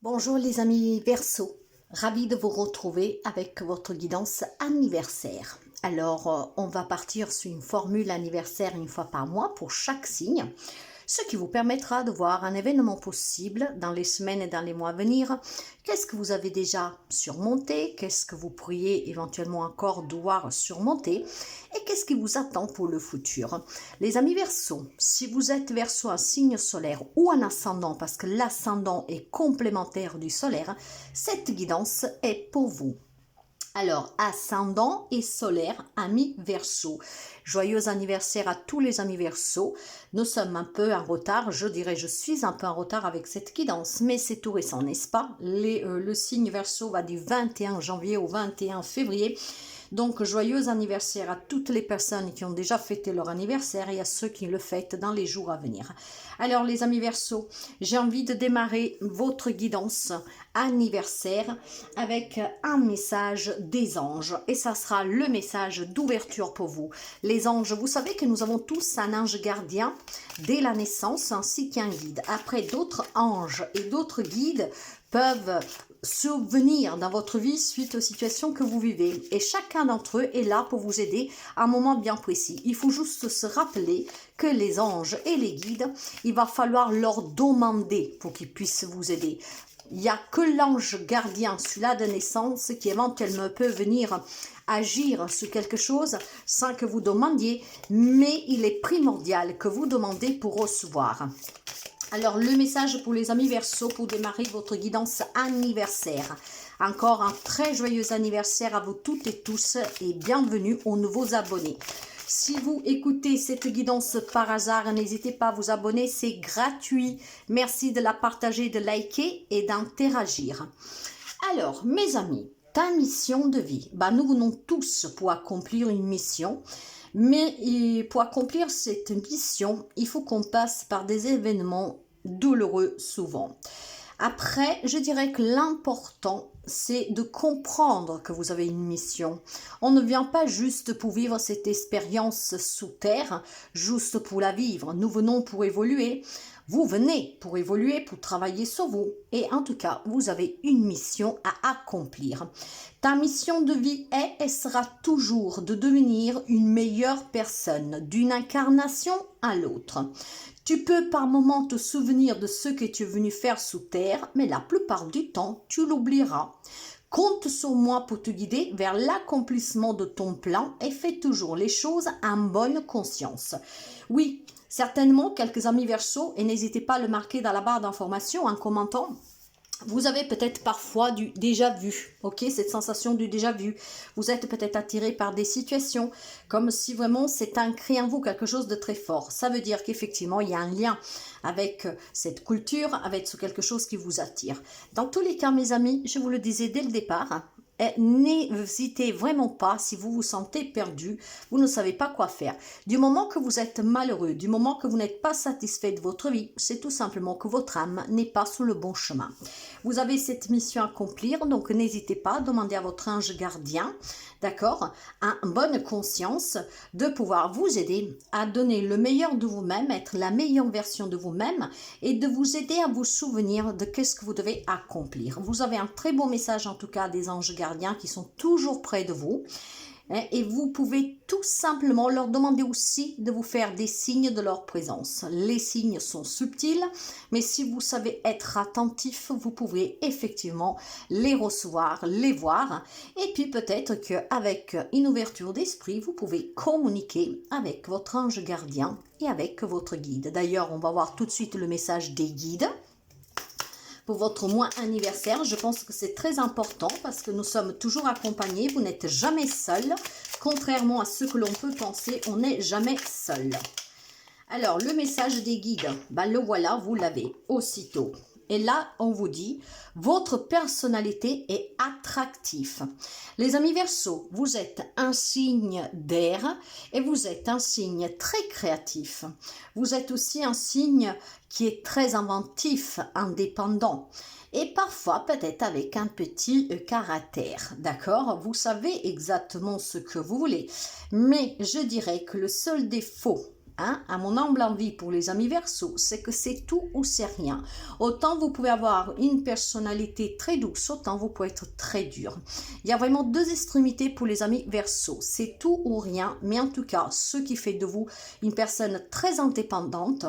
Bonjour les amis Verseau, ravi de vous retrouver avec votre guidance anniversaire. Alors, on va partir sur une formule anniversaire une fois par mois pour chaque signe, ce qui vous permettra de voir un événement possible dans les semaines et dans les mois à venir. Qu'est-ce que vous avez déjà surmonté? Qu'est-ce que vous pourriez éventuellement encore devoir surmonter? Et qu'est-ce qui vous attend pour le futur? Les amis Verseau, si vous êtes Verseau un signe solaire ou un ascendant, parce que l'ascendant est complémentaire du solaire, cette guidance est pour vous. Alors, ascendant et solaire, amis Verseau. Joyeux anniversaire à tous les amis Verseau. Nous sommes un peu en retard, je dirais je suis un peu en retard avec cette guidance, mais c'est tout récent, n'est-ce pas? Le signe Verseau va du 21 janvier au 21 février. Donc, joyeux anniversaire à toutes les personnes qui ont déjà fêté leur anniversaire et à ceux qui le fêtent dans les jours à venir. Alors, les amis Verseau, j'ai envie de démarrer votre guidance anniversaire avec un message des anges. Et ça sera le message d'ouverture pour vous. Les anges, vous savez que nous avons tous un ange gardien dès la naissance ainsi qu'un guide. Après, d'autres anges et d'autres guides peuvent survenir dans votre vie suite aux situations que vous vivez. Et chacun d'entre eux est là pour vous aider à un moment bien précis. Il faut juste se rappeler que les anges et les guides, il va falloir leur demander pour qu'ils puissent vous aider. Il n'y a que l'ange gardien, celui-là de naissance, qui éventuellement peut venir agir sur quelque chose sans que vous demandiez, mais il est primordial que vous demandez pour recevoir. Alors, le message pour les amis Verseau pour démarrer votre guidance anniversaire. Encore un très joyeux anniversaire à vous toutes et tous et bienvenue aux nouveaux abonnés. Si vous écoutez cette guidance par hasard, n'hésitez pas à vous abonner, c'est gratuit. Merci de la partager, de liker et d'interagir. Alors, mes amis, ta mission de vie, nous venons tous pour accomplir une mission. Mais pour accomplir cette mission, il faut qu'on passe par des événements douloureux souvent. Après, je dirais que l'important, c'est de comprendre que vous avez une mission. On ne vient pas juste pour vivre cette expérience sous terre, juste pour la vivre. Nous venons pour évoluer. Vous venez pour évoluer, pour travailler sur vous. Et en tout cas, vous avez une mission à accomplir. Ta mission de vie est et sera toujours de devenir une meilleure personne, d'une incarnation à l'autre. Tu peux par moments te souvenir de ce que tu es venu faire sous terre, mais la plupart du temps, tu l'oublieras. Compte sur moi pour te guider vers l'accomplissement de ton plan et fais toujours les choses en bonne conscience. Oui, certainement quelques amis Verseau, et n'hésitez pas à le marquer dans la barre d'information en commentant. Vous avez peut-être parfois du déjà vu, ok, cette sensation du déjà vu. Vous êtes peut-être attiré par des situations, comme si vraiment c'est ancré en vous quelque chose de très fort. Ça veut dire qu'effectivement, il y a un lien avec cette culture, avec quelque chose qui vous attire. Dans tous les cas, mes amis, je vous le disais dès le départ, n'hésitez vraiment pas si vous vous sentez perdu, vous ne savez pas quoi faire. Du moment que vous êtes malheureux, du moment que vous n'êtes pas satisfait de votre vie, c'est tout simplement que votre âme n'est pas sur le bon chemin. Vous avez cette mission à accomplir, donc n'hésitez pas à demander à votre ange gardien, d'accord, en bonne conscience, de pouvoir vous aider à donner le meilleur de vous-même, être la meilleure version de vous-même et de vous aider à vous souvenir de qu'est-ce que vous devez accomplir. Vous avez un très beau message en tout cas des anges gardiens qui sont toujours près de vous. Et vous pouvez tout simplement leur demander aussi de vous faire des signes de leur présence. Les signes sont subtils, mais si vous savez être attentif, vous pouvez effectivement les recevoir, les voir. Et puis peut-être qu'avec une ouverture d'esprit, vous pouvez communiquer avec votre ange gardien et avec votre guide. D'ailleurs, on va voir tout de suite le message des guides. Pour votre mois anniversaire, je pense que c'est très important parce que nous sommes toujours accompagnés, vous n'êtes jamais seul. Contrairement à ce que l'on peut penser, on n'est jamais seul. Alors, le message des guides, le voilà, vous l'avez aussitôt. Et là, on vous dit, votre personnalité est attractive. Les amis Verseau, vous êtes un signe d'air et vous êtes un signe très créatif. Vous êtes aussi un signe qui est très inventif, indépendant. Et parfois peut-être avec un petit caractère, d'accord? Vous savez exactement ce que vous voulez. Mais je dirais que le seul défaut hein, à mon humble envie pour les amis Verseaux, c'est que c'est tout ou c'est rien. Autant vous pouvez avoir une personnalité très douce, autant vous pouvez être très dur. Il y a vraiment deux extrémités pour les amis Verseaux, c'est tout ou rien, mais en tout cas, ce qui fait de vous une personne très indépendante,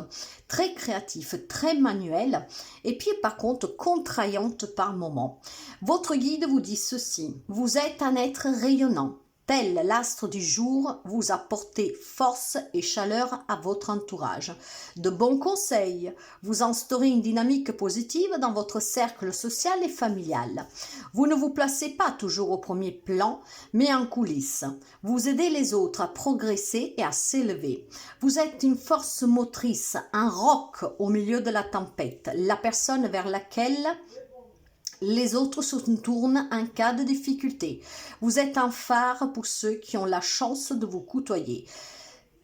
très créative, très manuelle, et puis par contre contraignante par moment. Votre guide vous dit ceci: vous êtes un être rayonnant. Tel l'astre du jour, vous apportez force et chaleur à votre entourage. De bons conseils, vous instaurez une dynamique positive dans votre cercle social et familial. Vous ne vous placez pas toujours au premier plan, mais en coulisses. Vous aidez les autres à progresser et à s'élever. Vous êtes une force motrice, un roc au milieu de la tempête, la personne vers laquelle les autres se tournent en cas de difficulté. Vous êtes un phare pour ceux qui ont la chance de vous côtoyer.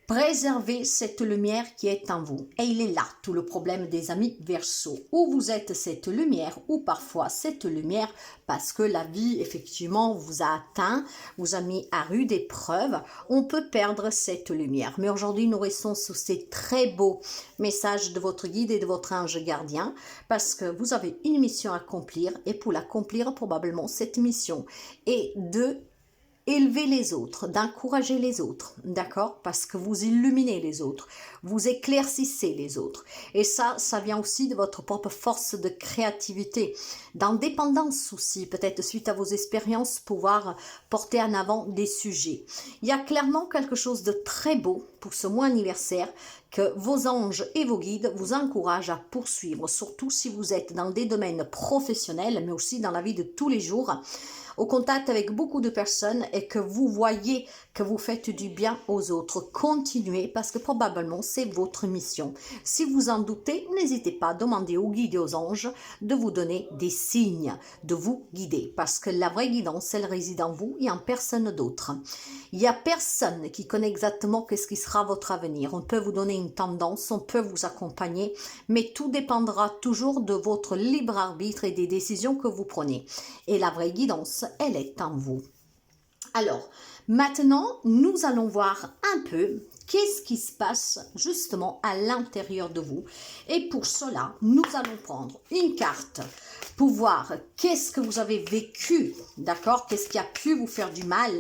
Préservez cette lumière qui est en vous. Et il est là tout le problème des amis Verseaux. Ou vous êtes cette lumière, ou parfois cette lumière, parce que la vie, effectivement, vous a atteint, vous a mis à rude épreuve, on peut perdre cette lumière. Mais aujourd'hui, nous restons sous ces très beaux messages de votre guide et de votre ange gardien, parce que vous avez une mission à accomplir, et pour l'accomplir, probablement, cette mission est de élever les autres, d'encourager les autres, d'accord? Parce que vous illuminez les autres, vous éclaircissez les autres. Et ça vient aussi de votre propre force de créativité, d'indépendance aussi, peut-être suite à vos expériences, pouvoir porter en avant des sujets. Il y a clairement quelque chose de très beau pour ce mois anniversaire que vos anges et vos guides vous encouragent à poursuivre, surtout si vous êtes dans des domaines professionnels, mais aussi dans la vie de tous les jours, au contact avec beaucoup de personnes et que vous voyez que vous faites du bien aux autres. Continuez parce que probablement c'est votre mission. Si vous en doutez, n'hésitez pas à demander aux guides et aux anges de vous donner des signes, de vous guider parce que la vraie guidance, elle réside en vous et en personne d'autre. Il n'y a personne qui connaît exactement qu'est-ce qui sera votre avenir. On peut vous donner une tendance, on peut vous accompagner, mais tout dépendra toujours de votre libre arbitre et des décisions que vous prenez. Et la vraie guidance, elle est en vous. Alors, maintenant, nous allons voir un peu qu'est-ce qui se passe justement à l'intérieur de vous. Et pour cela, nous allons prendre une carte pour voir qu'est-ce que vous avez vécu, d'accord? Qu'est-ce qui a pu vous faire du mal?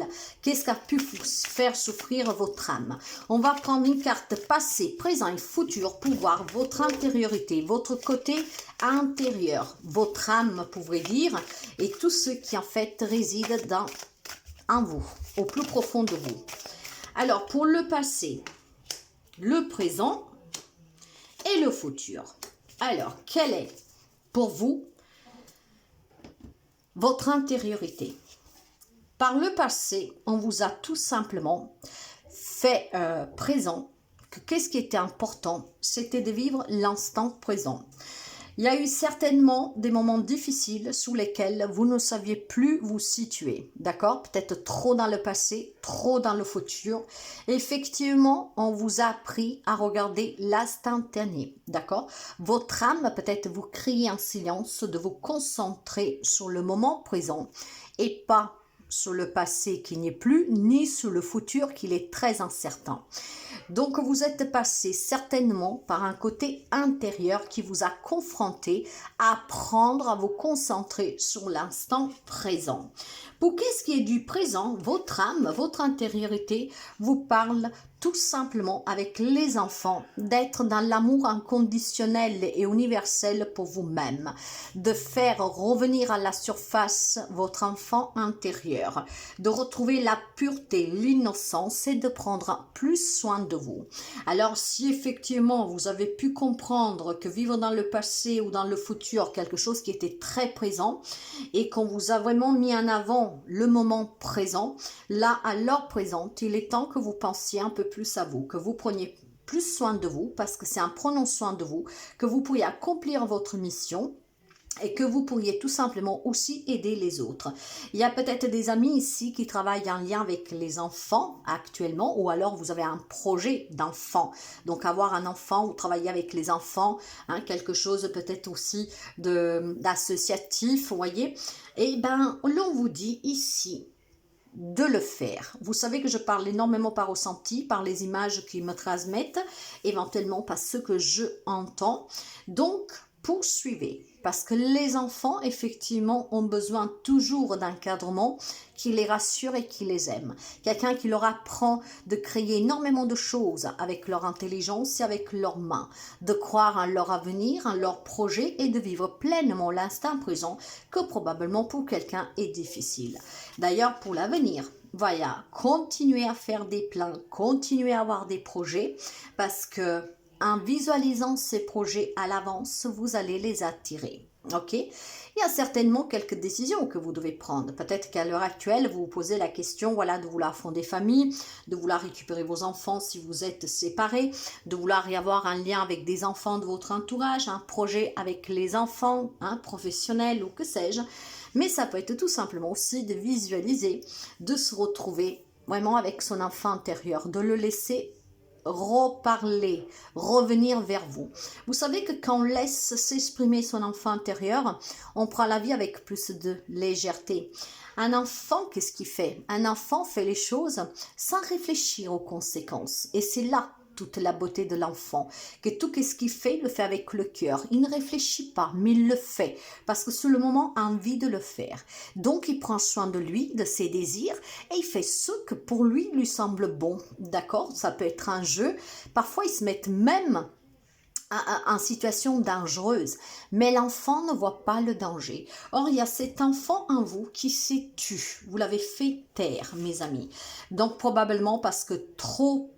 Qu'est-ce qui a pu vous faire souffrir votre âme? On va prendre une carte passé, présent et futur pour voir votre intériorité, votre côté intérieur, votre âme, pourrait dire, et tout ce qui en fait réside en vous, au plus profond de vous. Alors, pour le passé, le présent et le futur. Alors, quelle est pour vous votre intériorité? Par le passé, on vous a tout simplement fait présent que qu'est-ce qui était important, c'était de vivre l'instant présent. Il y a eu certainement des moments difficiles sous lesquels vous ne saviez plus vous situer, d'accord? Peut-être trop dans le passé, trop dans le futur. Effectivement, on vous a appris à regarder l'instantané, d'accord? Votre âme peut-être vous crie en silence de vous concentrer sur le moment présent et pas sur le passé qui n'est plus, ni sur le futur qui est très incertain. Donc vous êtes passé certainement par un côté intérieur qui vous a confronté à apprendre à vous concentrer sur l'instant présent. Pour qu'est-ce qui est du présent, votre âme, votre intériorité vous parle tout simplement avec les enfants d'être dans l'amour inconditionnel et universel pour vous-même, de faire revenir à la surface votre enfant intérieur, de retrouver la pureté, l'innocence et de prendre plus soin de vous. Alors si effectivement vous avez pu comprendre que vivre dans le passé ou dans le futur, quelque chose qui était très présent et qu'on vous a vraiment mis en avant le moment présent, là à l'heure présente, il est temps que vous pensiez un peu plus à vous, que vous preniez plus soin de vous parce que c'est en prenant soin de vous que vous pourriez accomplir votre mission et que vous pourriez tout simplement aussi aider les autres. Il y a peut-être des amis ici qui travaillent en lien avec les enfants actuellement, ou alors vous avez un projet d'enfant. Donc avoir un enfant ou travailler avec les enfants, hein, quelque chose peut-être aussi d'associatif, vous voyez. Et bien, l'on vous dit ici de le faire. Vous savez que je parle énormément par ressenti, par les images qui me transmettent, éventuellement par ce que je entends. Donc, poursuivez. Parce que les enfants, effectivement, ont besoin toujours d'encadrement qui les rassure et qui les aime. Quelqu'un qui leur apprend de créer énormément de choses avec leur intelligence et avec leurs mains, de croire en leur avenir, en leur projet et de vivre pleinement l'instant présent que probablement pour quelqu'un est difficile. D'ailleurs, pour l'avenir, voilà, continuez à faire des plans, continuez à avoir des projets parce que en visualisant ces projets à l'avance, vous allez les attirer. Ok? Il y a certainement quelques décisions que vous devez prendre. Peut-être qu'à l'heure actuelle, vous vous posez la question, voilà, de vouloir fonder famille, de vouloir récupérer vos enfants si vous êtes séparés, de vouloir y avoir un lien avec des enfants de votre entourage, un projet avec les enfants, professionnels ou que sais-je. Mais ça peut être tout simplement aussi de visualiser, de se retrouver vraiment avec son enfant intérieur, de le laisser reparler, revenir vers vous. Vous savez que quand on laisse s'exprimer son enfant intérieur, on prend la vie avec plus de légèreté. Un enfant, qu'est-ce qu'il fait? Un enfant fait les choses sans réfléchir aux conséquences. Et c'est là toute la beauté de l'enfant, que tout ce qu'il fait, le fait avec le cœur. Il ne réfléchit pas, mais il le fait, parce que sur le moment a envie de le faire. Donc il prend soin de lui, de ses désirs, et il fait ce que pour lui semble bon. D'accord? Ça peut être un jeu. Parfois, ils se mettent même en situation dangereuse, mais l'enfant ne voit pas le danger. Or, il y a cet enfant en vous qui s'est tu. Vous l'avez fait taire, mes amis. Donc, probablement parce que trop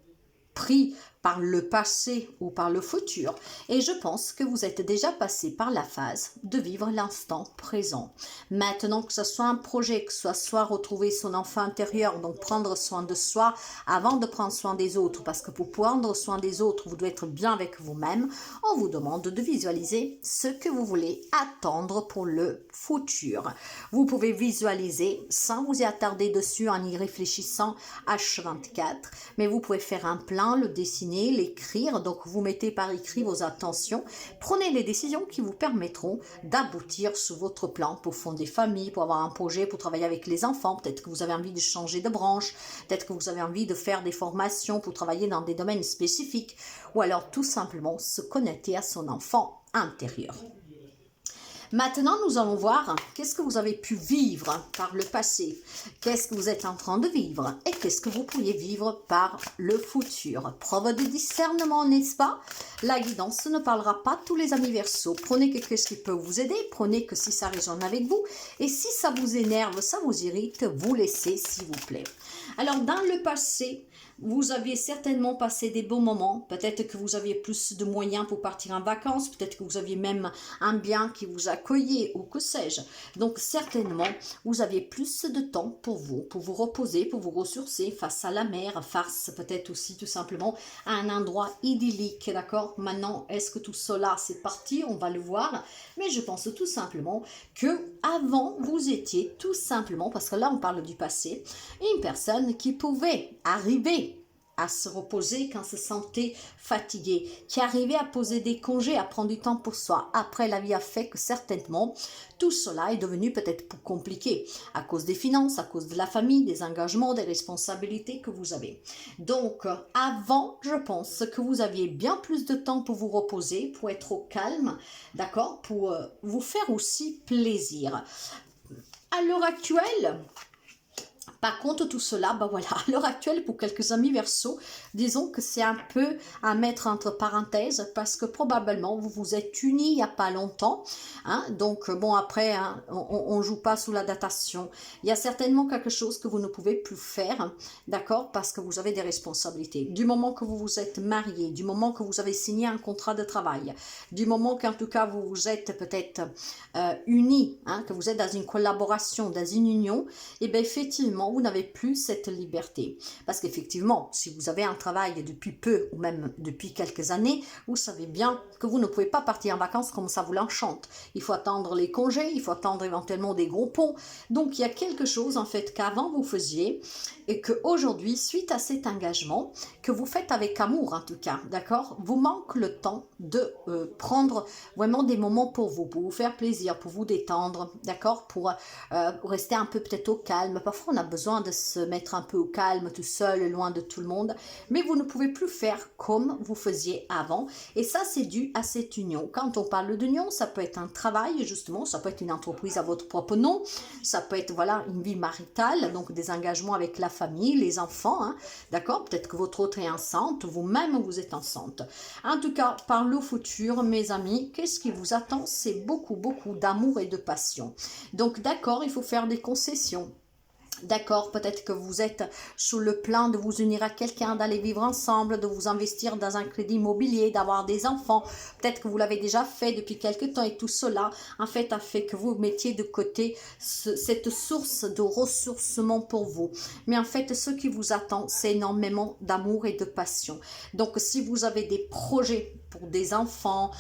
pris par le passé ou par le futur, et je pense que vous êtes déjà passé par la phase de vivre l'instant présent. Maintenant, que ce soit un projet, que ce soit retrouver son enfant intérieur, donc prendre soin de soi avant de prendre soin des autres, parce que pour prendre soin des autres, vous devez être bien avec vous-même, on vous demande de visualiser ce que vous voulez attendre pour le futur. Vous pouvez visualiser sans vous y attarder dessus en y réfléchissant H24, mais vous pouvez faire un plan, le dessiner, l'écrire, donc vous mettez par écrit vos intentions, prenez les décisions qui vous permettront d'aboutir sur votre plan pour fonder famille, pour avoir un projet, pour travailler avec les enfants, peut-être que vous avez envie de changer de branche, peut-être que vous avez envie de faire des formations pour travailler dans des domaines spécifiques, ou alors tout simplement se connecter à son enfant intérieur. Maintenant, nous allons voir qu'est-ce que vous avez pu vivre par le passé, qu'est-ce que vous êtes en train de vivre et qu'est-ce que vous pourriez vivre par le futur. Preuve de discernement, n'est-ce pas? La guidance ne parlera pas tous les amis Verseaux. Prenez quelque chose qui peut vous aider, prenez que si ça résonne avec vous et si ça vous énerve, ça vous irrite, vous laissez s'il vous plaît. Alors, dans le passé, vous aviez certainement passé des bons moments. Peut-être que vous aviez plus de moyens pour partir en vacances. Peut-être que vous aviez même un bien qui vous accueillait ou que sais-je. Donc, certainement, vous aviez plus de temps pour vous reposer, pour vous ressourcer face à la mer, face peut-être aussi tout simplement à un endroit idyllique. D'accord? Maintenant, est-ce que tout cela, c'est parti? On va le voir. Mais je pense tout simplement que avant, vous étiez tout simplement, parce que là, on parle du passé, une personne qui pouvait arriver à se reposer quand se sentait fatigué, qui arrivait à poser des congés, à prendre du temps pour soi. Après, la vie a fait que certainement, tout cela est devenu peut-être plus compliqué à cause des finances, à cause de la famille, des engagements, des responsabilités que vous avez. Donc, avant, je pense que vous aviez bien plus de temps pour vous reposer, pour être au calme, d'accord, pour vous faire aussi plaisir. À l'heure actuelle, par contre, tout cela, ben voilà, à l'heure actuelle, pour quelques amis Verseaux, disons que c'est un peu à mettre entre parenthèses parce que probablement vous vous êtes unis il n'y a pas longtemps. Donc, bon, après, on ne joue pas sous la datation. Il y a certainement quelque chose que vous ne pouvez plus faire, d'accord, parce que vous avez des responsabilités. Du moment que vous vous êtes marié, du moment que vous avez signé un contrat de travail, du moment qu'en tout cas vous vous êtes peut-être unis, que vous êtes dans une collaboration, dans une union, et bien effectivement, vous n'avez plus cette liberté. Parce qu'effectivement, si vous avez un travail depuis peu ou même depuis quelques années, vous savez bien que vous ne pouvez pas partir en vacances comme ça vous l'enchante. Il faut attendre les congés, il faut attendre éventuellement des gros ponts. Donc, il y a quelque chose en fait qu'avant vous faisiez et qu'aujourd'hui, suite à cet engagement, que vous faites avec amour en tout cas, d'accord, vous manque le temps de prendre vraiment des moments pour vous faire plaisir, pour vous détendre, d'accord, pour rester un peu peut-être au calme. Parfois, on a besoin besoin de se mettre un peu au calme, tout seul, loin de tout le monde, mais vous ne pouvez plus faire comme vous faisiez avant. Et ça, c'est dû à cette union. Quand on parle d'union, ça peut être un travail, justement, ça peut être une entreprise à votre propre nom, ça peut être, voilà, une vie maritale, donc des engagements avec la famille, les enfants, hein, d'accord? Peut-être que votre autre est enceinte, vous-même, vous êtes enceinte. En tout cas, par le futur, mes amis, qu'est-ce qui vous attend? C'est beaucoup, beaucoup d'amour et de passion. Donc, d'accord, il faut faire des concessions. D'accord, peut-être que vous êtes sur le plan de vous unir à quelqu'un, d'aller vivre ensemble, de vous investir dans un crédit immobilier, d'avoir des enfants. Peut-être que vous l'avez déjà fait depuis quelque temps et tout cela, en fait, a fait que vous mettiez de côté cette source de ressourcement pour vous. Mais en fait, ce qui vous attend, c'est énormément d'amour et de passion. Donc, si vous avez des projets pour des enfants,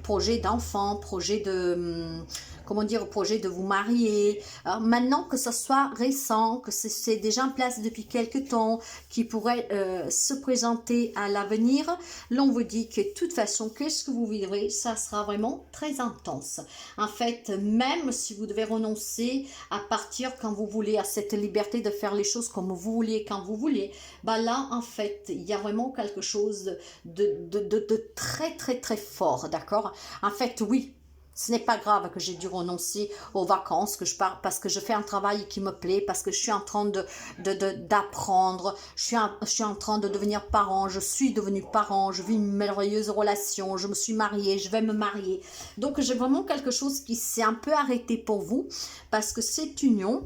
projets d'enfants, projets de... comment dire, projet de vous marier. Alors maintenant que ce soit récent, que c'est déjà en place depuis quelques temps, qui pourrait se présenter à l'avenir, l'on vous dit que de toute façon, qu'est-ce que vous vivrez, ça sera vraiment très intense. En fait, même si vous devez renoncer à partir quand vous voulez, à cette liberté de faire les choses comme vous voulez, quand vous voulez, bah là, en fait, il y a vraiment quelque chose de très, très, très fort, d'accord? En fait, oui, ce n'est pas grave que j'ai dû renoncer aux vacances, que je pars parce que je fais un travail qui me plaît, parce que je suis en train d'apprendre, je suis en train de devenir parent, je suis devenue parent, je vis une merveilleuse relation, je me suis mariée, je vais me marier. Donc j'ai vraiment quelque chose qui s'est un peu arrêté pour vous, parce que cette union,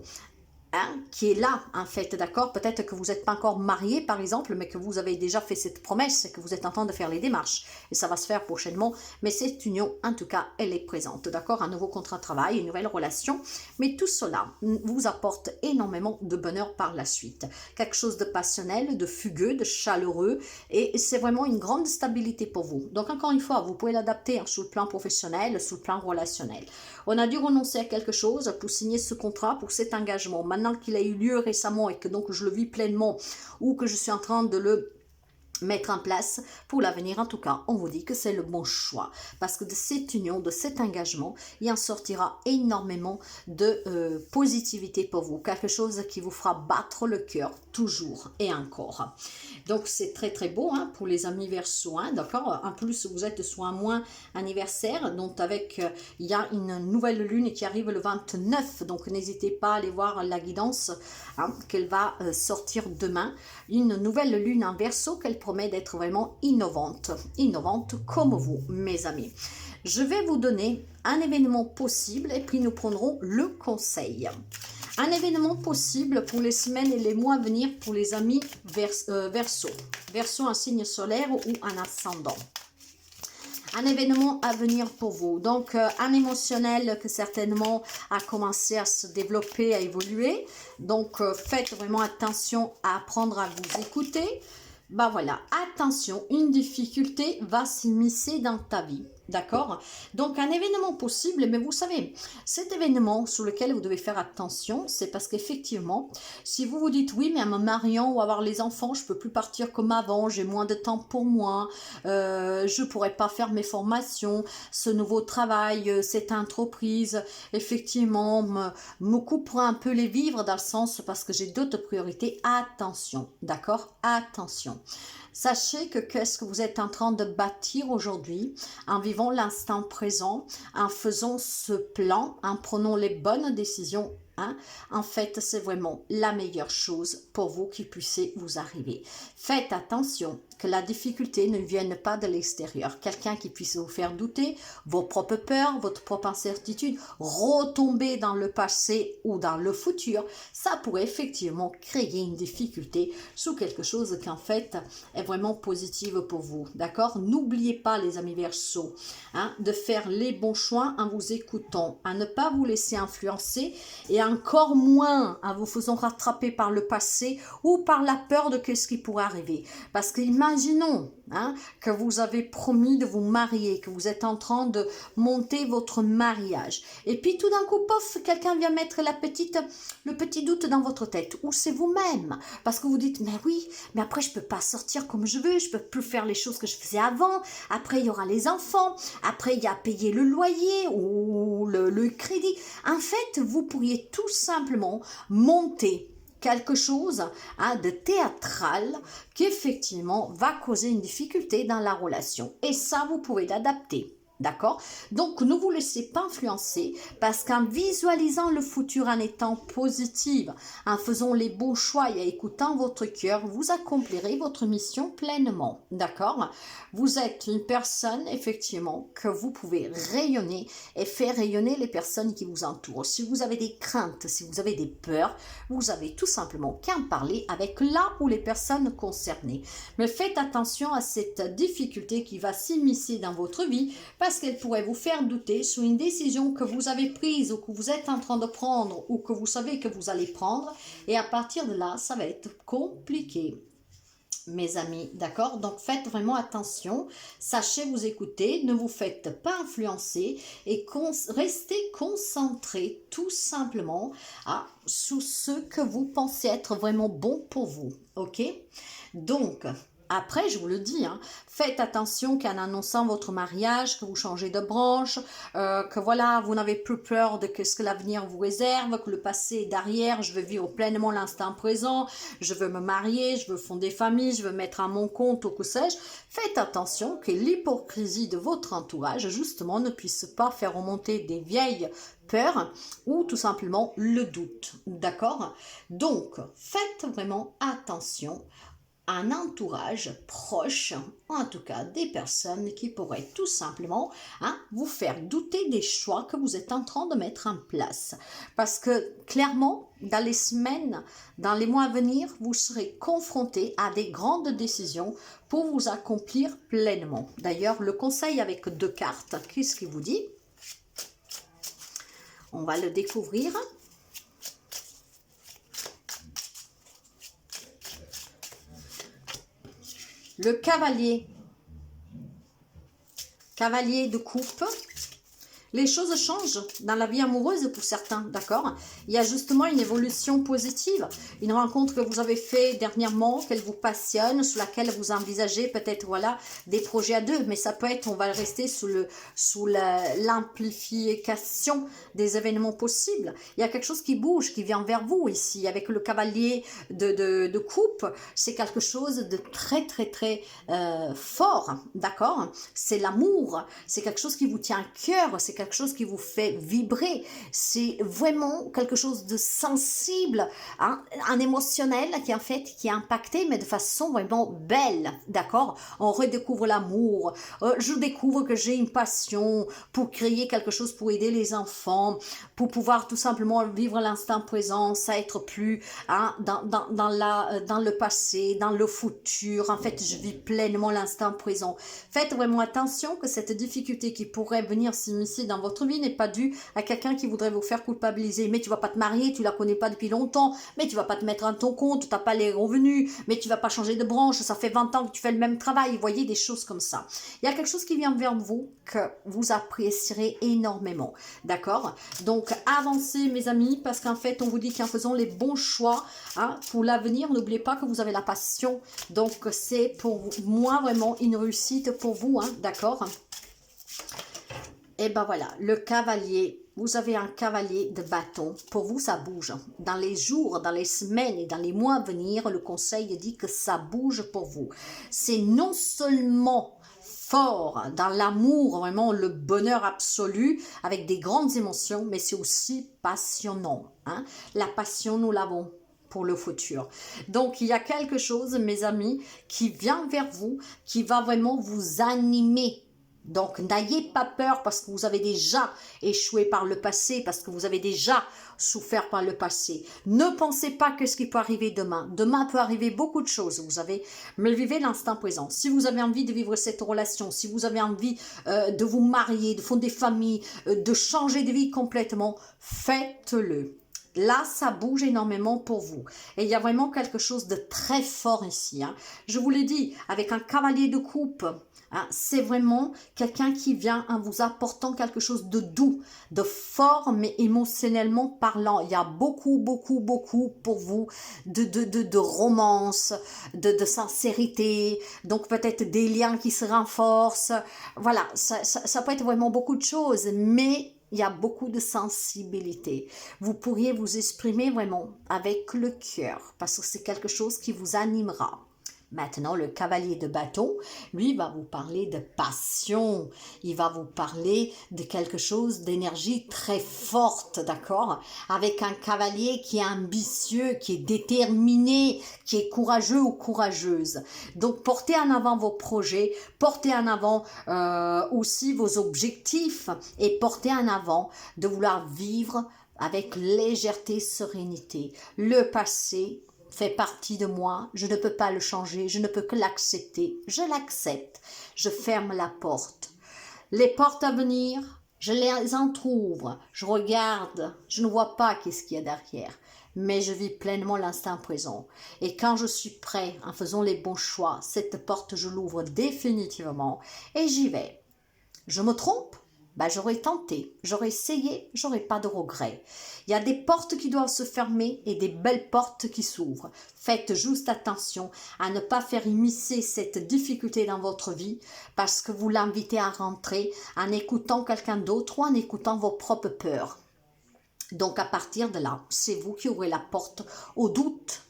hein, qui est là, en fait, d'accord? Peut-être que vous n'êtes pas encore marié, par exemple, mais que vous avez déjà fait cette promesse et que vous êtes en train de faire les démarches. Et ça va se faire prochainement. Mais cette union, en tout cas, elle est présente, d'accord? Un nouveau contrat de travail, une nouvelle relation. Mais tout cela vous apporte énormément de bonheur par la suite. Quelque chose de passionnel, de fugueux, de chaleureux. Et c'est vraiment une grande stabilité pour vous. Donc, encore une fois, vous pouvez l'adapter hein, sur le plan professionnel, sur le plan relationnel. On a dû renoncer à quelque chose pour signer ce contrat, pour cet engagement. Maintenant qu'il a eu lieu récemment et que donc je le vis pleinement ou que je suis en train de le mettre en place pour l'avenir, en tout cas, on vous dit que c'est le bon choix. Parce que de cette union, de cet engagement, il en sortira énormément de positivité pour vous. Quelque chose qui vous fera battre le cœur toujours et encore. Donc, c'est très très beau hein, pour les amis Verseau, hein, d'accord? En plus, vous êtes sur un mois anniversaire, donc avec, il y a une nouvelle lune qui arrive le 29, donc n'hésitez pas à aller voir la guidance hein, qu'elle va sortir demain. Une nouvelle lune en Verseau qu'elle promet d'être vraiment innovante comme vous, mes amis. Je vais vous donner un événement possible et puis nous prendrons le conseil. Un événement possible pour les semaines et les mois à venir pour les amis Verseau. Verseau, un signe solaire ou un ascendant. Un événement à venir pour vous. Donc, un émotionnel que certainement a commencé à se développer, à évoluer. Donc, faites vraiment attention à apprendre à vous écouter. Bah voilà, attention, une difficulté va s'immiscer dans ta vie. D'accord? Donc, un événement possible, mais vous savez, cet événement sur lequel vous devez faire attention, c'est parce qu'effectivement, si vous vous dites, oui, mais en me mariant ou avoir les enfants, je peux plus partir comme avant, j'ai moins de temps pour moi, je pourrais pas faire mes formations, ce nouveau travail, cette entreprise, effectivement, me coupera un peu les vivres dans le sens parce que j'ai d'autres priorités. Attention, d'accord? Attention. Sachez que qu'est-ce que vous êtes en train de bâtir aujourd'hui en vivant l'instant présent, en faisant ce plan, en prenant les bonnes décisions. Hein? En fait, c'est vraiment la meilleure chose pour vous qui puissiez vous arriver. Faites attention que la difficulté ne vienne pas de l'extérieur. Quelqu'un qui puisse vous faire douter, vos propres peurs, votre propre incertitude, retomber dans le passé ou dans le futur, ça pourrait effectivement créer une difficulté sous quelque chose qui en fait est vraiment positive pour vous. D'accord? N'oubliez pas les amis Verseau, hein, de faire les bons choix en vous écoutant, à ne pas vous laisser influencer et encore moins en vous faisant rattraper par le passé ou par la peur de ce qui pourrait arriver. Parce qu'imaginons, hein, que vous avez promis de vous marier, que vous êtes en train de monter votre mariage. Et puis tout d'un coup, pof, quelqu'un vient mettre le petit doute dans votre tête. Ou c'est vous-même. Parce que vous dites, mais oui, mais après je peux pas sortir comme je veux, je peux plus faire les choses que je faisais avant. Après il y aura les enfants. Après il y a payer le loyer ou le crédit. En fait, vous pourriez tout simplement monter quelque chose de théâtral qui effectivement va causer une difficulté dans la relation. Et ça, vous pouvez l'adapter. D'accord? Donc, ne vous laissez pas influencer parce qu'en visualisant le futur en étant positive, en faisant les bons choix et en écoutant votre cœur, vous accomplirez votre mission pleinement. D'accord? Vous êtes une personne, effectivement, que vous pouvez rayonner et faire rayonner les personnes qui vous entourent. Si vous avez des craintes, si vous avez des peurs, vous avez tout simplement qu'à en parler avec là ou les personnes concernées. Mais faites attention à cette difficulté qui va s'immiscer dans votre vie parce qu'elle pourrait vous faire douter sur une décision que vous avez prise ou que vous êtes en train de prendre ou que vous savez que vous allez prendre. Et à partir de là, ça va être compliqué, mes amis, d'accord? Donc faites vraiment attention, sachez vous écouter, ne vous faites pas influencer et restez concentrés tout simplement sur ce que vous pensez être vraiment bon pour vous, ok? Donc, après, je vous le dis, faites attention qu'en annonçant votre mariage, que vous changez de branche, que voilà, vous n'avez plus peur de ce que l'avenir vous réserve, que le passé est derrière, je veux vivre pleinement l'instant présent, je veux me marier, je veux fonder famille, je veux mettre à mon compte, ou que sais-je. Faites attention que l'hypocrisie de votre entourage, justement, ne puisse pas faire remonter des vieilles peurs ou tout simplement le doute, d'accord? Donc, faites vraiment attention un entourage proche, en tout cas des personnes qui pourraient tout simplement vous faire douter des choix que vous êtes en train de mettre en place. Parce que clairement, dans les semaines, dans les mois à venir, vous serez confrontés à des grandes décisions pour vous accomplir pleinement. D'ailleurs, le conseil avec 2 cartes, qu'est-ce qu'il vous dit? On va le découvrir. Le cavalier de coupe. Les choses changent dans la vie amoureuse pour certains, d'accord? Il y a justement une évolution positive, une rencontre que vous avez fait dernièrement, qu'elle vous passionne, sur laquelle vous envisagez peut-être, voilà, des projets à 2, mais ça peut être, on va rester sous l'amplification des événements possibles. Il y a quelque chose qui bouge, qui vient vers vous ici, avec le cavalier de coupe, c'est quelque chose de très, très, très fort, d'accord? C'est l'amour, c'est quelque chose qui vous tient à cœur, c'est quelque chose qui vous fait vibrer, c'est vraiment quelque chose de sensible, un émotionnel qui en fait qui est impacté, mais de façon vraiment belle, d'accord? On redécouvre l'amour, je découvre que j'ai une passion pour créer quelque chose, pour aider les enfants, pour pouvoir tout simplement vivre l'instant présent, ça être plus dans le passé, dans le futur. En fait, je vis pleinement l'instant présent. Faites vraiment attention que cette difficulté qui pourrait venir s'immiscer dans votre vie n'est pas due à quelqu'un qui voudrait vous faire culpabiliser. Mais tu vas pas te marier, tu la connais pas depuis longtemps, mais tu vas pas te mettre à ton compte, tu n'as pas les revenus, mais tu vas pas changer de branche, ça fait 20 ans que tu fais le même travail. Vous voyez, des choses comme ça. Il y a quelque chose qui vient vers vous que vous apprécierez énormément. D'accord? Donc, avancez, mes amis, parce qu'en fait, on vous dit qu'en faisant les bons choix pour l'avenir, n'oubliez pas que vous avez la passion. Donc, c'est pour moi vraiment une réussite pour vous. D'accord? Et ben voilà, le cavalier, vous avez un cavalier de bâton. Pour vous, ça bouge. Dans les jours, dans les semaines et dans les mois à venir, le conseil dit que ça bouge pour vous. C'est non seulement fort dans l'amour, vraiment le bonheur absolu, avec des grandes émotions, mais c'est aussi passionnant. La passion, nous l'avons pour le futur. Donc, il y a quelque chose, mes amis, qui vient vers vous, qui va vraiment vous animer. Donc, n'ayez pas peur parce que vous avez déjà échoué par le passé, parce que vous avez déjà souffert par le passé. Ne pensez pas que ce qui peut arriver demain. Demain peut arriver beaucoup de choses, vous savez, mais vivez l'instant présent. Si vous avez envie de vivre cette relation, si vous avez envie de vous marier, de fonder famille, de changer de vie complètement, faites-le. Là, ça bouge énormément pour vous. Et il y a vraiment quelque chose de très fort ici. Hein. Je vous l'ai dit, avec un cavalier de coupe, hein, c'est vraiment quelqu'un qui vient en vous apportant quelque chose de doux, de fort, mais émotionnellement parlant. Il y a beaucoup pour vous de romance, de sincérité, donc peut-être des liens qui se renforcent. Voilà, ça peut être vraiment beaucoup de choses, mais il y a beaucoup de sensibilité. Vous pourriez vous exprimer vraiment avec le cœur, parce que c'est quelque chose qui vous animera. Maintenant, le cavalier de bâton, lui, va vous parler de passion. Il va vous parler de quelque chose d'énergie très forte, d'accord? Avec un cavalier qui est ambitieux, qui est déterminé, qui est courageux ou courageuse. Donc, portez en avant vos projets, portez en avant aussi vos objectifs et portez en avant de vouloir vivre avec légèreté, sérénité. Le passé fait partie de moi, je ne peux pas le changer, je ne peux que l'accepter, je l'accepte, je ferme la porte. Les portes à venir, je les entrouvre, je regarde, je ne vois pas qu'est-ce qu'il y a derrière, mais je vis pleinement l'instant présent. Et quand je suis prêt, en faisant les bons choix, cette porte, je l'ouvre définitivement et j'y vais. Je me trompe? J'aurais tenté, j'aurais essayé, j'aurais pas de regrets. Il y a des portes qui doivent se fermer et des belles portes qui s'ouvrent. Faites juste attention à ne pas faire immiscer cette difficulté dans votre vie parce que vous l'invitez à rentrer en écoutant quelqu'un d'autre ou en écoutant vos propres peurs. Donc à partir de là, c'est vous qui ouvrez la porte au doute,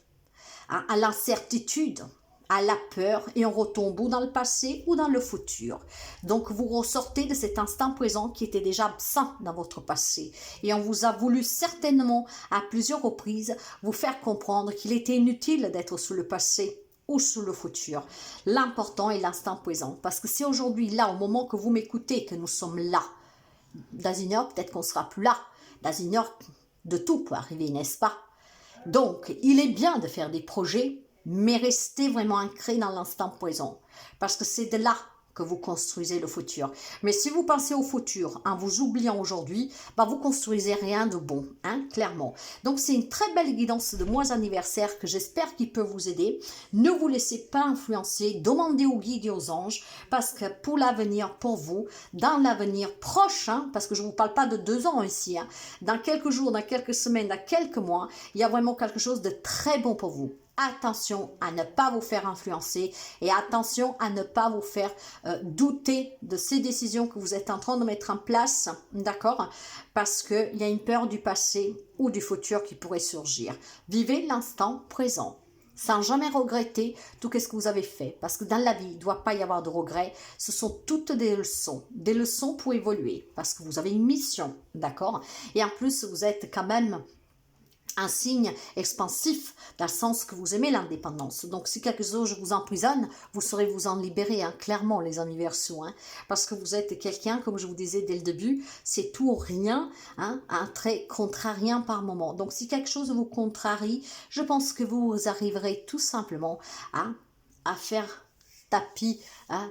à l'incertitude, à la peur et on retombe ou dans le passé ou dans le futur. Donc vous ressortez de cet instant présent qui était déjà absent dans votre passé et on vous a voulu certainement à plusieurs reprises vous faire comprendre qu'il était inutile d'être sous le passé ou sous le futur. L'important est l'instant présent parce que c'est aujourd'hui là, au moment que vous m'écoutez, que nous sommes là. Dans une heure, peut-être qu'on ne sera plus là. Dans une heure, de tout peut arriver, n'est-ce pas? Donc, il est bien de faire des projets, mais restez vraiment ancré dans l'instant présent, parce que c'est de là que vous construisez le futur. Mais si vous pensez au futur en vous oubliant aujourd'hui, vous construisez rien de bon, hein, clairement. Donc c'est une très belle guidance de mois anniversaire que j'espère qu'il peut vous aider. Ne vous laissez pas influencer, demandez aux guides et aux anges, parce que pour l'avenir, pour vous, dans l'avenir proche, hein, parce que je ne vous parle pas de 2 ans ici, hein, dans quelques jours, dans quelques semaines, dans quelques mois, il y a vraiment quelque chose de très bon pour vous. Attention à ne pas vous faire influencer et attention à ne pas vous faire douter de ces décisions que vous êtes en train de mettre en place, d'accord? Parce qu'il y a une peur du passé ou du futur qui pourrait surgir. Vivez l'instant présent, sans jamais regretter tout ce que vous avez fait. Parce que dans la vie, il ne doit pas y avoir de regrets. Ce sont toutes des leçons pour évoluer. Parce que vous avez une mission, d'accord? Et en plus, vous êtes quand même un signe expansif dans le sens que vous aimez l'indépendance. Donc si quelque chose vous emprisonne, vous saurez vous en libérer, hein, clairement les amis Verseaux, hein, parce que vous êtes quelqu'un, comme je vous disais dès le début, c'est tout ou rien, hein, un trait contrarien par moment. Donc si quelque chose vous contrarie, je pense que vous arriverez tout simplement à faire tapis, hein,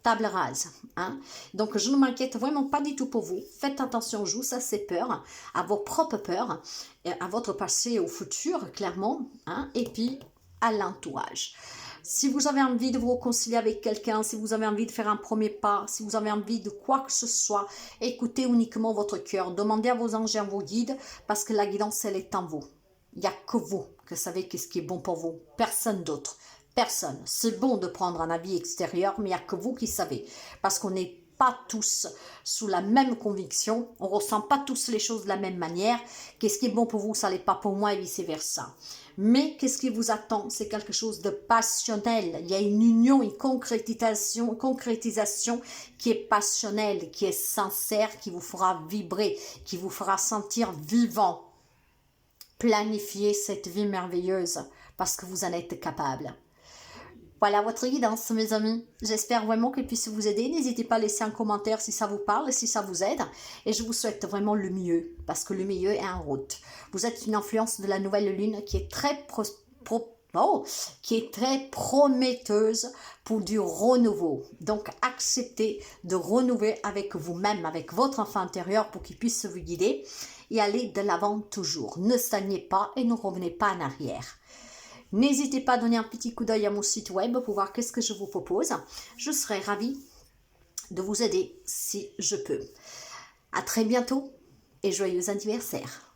table rase. Hein. Donc, je ne m'inquiète vraiment pas du tout pour vous. Faites attention, juste à ces peurs, à vos propres peurs, à votre passé et au futur, clairement, hein, et puis à l'entourage. Si vous avez envie de vous réconcilier avec quelqu'un, si vous avez envie de faire un premier pas, si vous avez envie de quoi que ce soit, écoutez uniquement votre cœur. Demandez à vos anges et à vos guides, parce que la guidance, elle est en vous. Il n'y a que vous qui savez ce qui est bon pour vous. Personne d'autre. Personne. C'est bon de prendre un avis extérieur, mais il n'y a que vous qui savez. Parce qu'on n'est pas tous sous la même conviction, on ne ressent pas tous les choses de la même manière. Qu'est-ce qui est bon pour vous, ça n'est pas pour moi et vice-versa. Mais qu'est-ce qui vous attend? C'est quelque chose de passionnel. Il y a une union, une concrétisation qui est passionnelle, qui est sincère, qui vous fera vibrer, qui vous fera sentir vivant. Planifiez cette vie merveilleuse parce que vous en êtes capable. Voilà votre guidance, mes amis. J'espère vraiment qu'elle puisse vous aider. N'hésitez pas à laisser un commentaire si ça vous parle, si ça vous aide. Et je vous souhaite vraiment le mieux, parce que le mieux est en route. Vous êtes une influence de la nouvelle lune qui est très bon, qui est très prometteuse pour du renouveau. Donc, acceptez de renouveler avec vous-même, avec votre enfant intérieur pour qu'il puisse vous guider et aller de l'avant toujours. Ne stagnez pas et ne revenez pas en arrière. N'hésitez pas à donner un petit coup d'œil à mon site web pour voir qu'est-ce que je vous propose. Je serai ravie de vous aider si je peux. À très bientôt et joyeux anniversaire.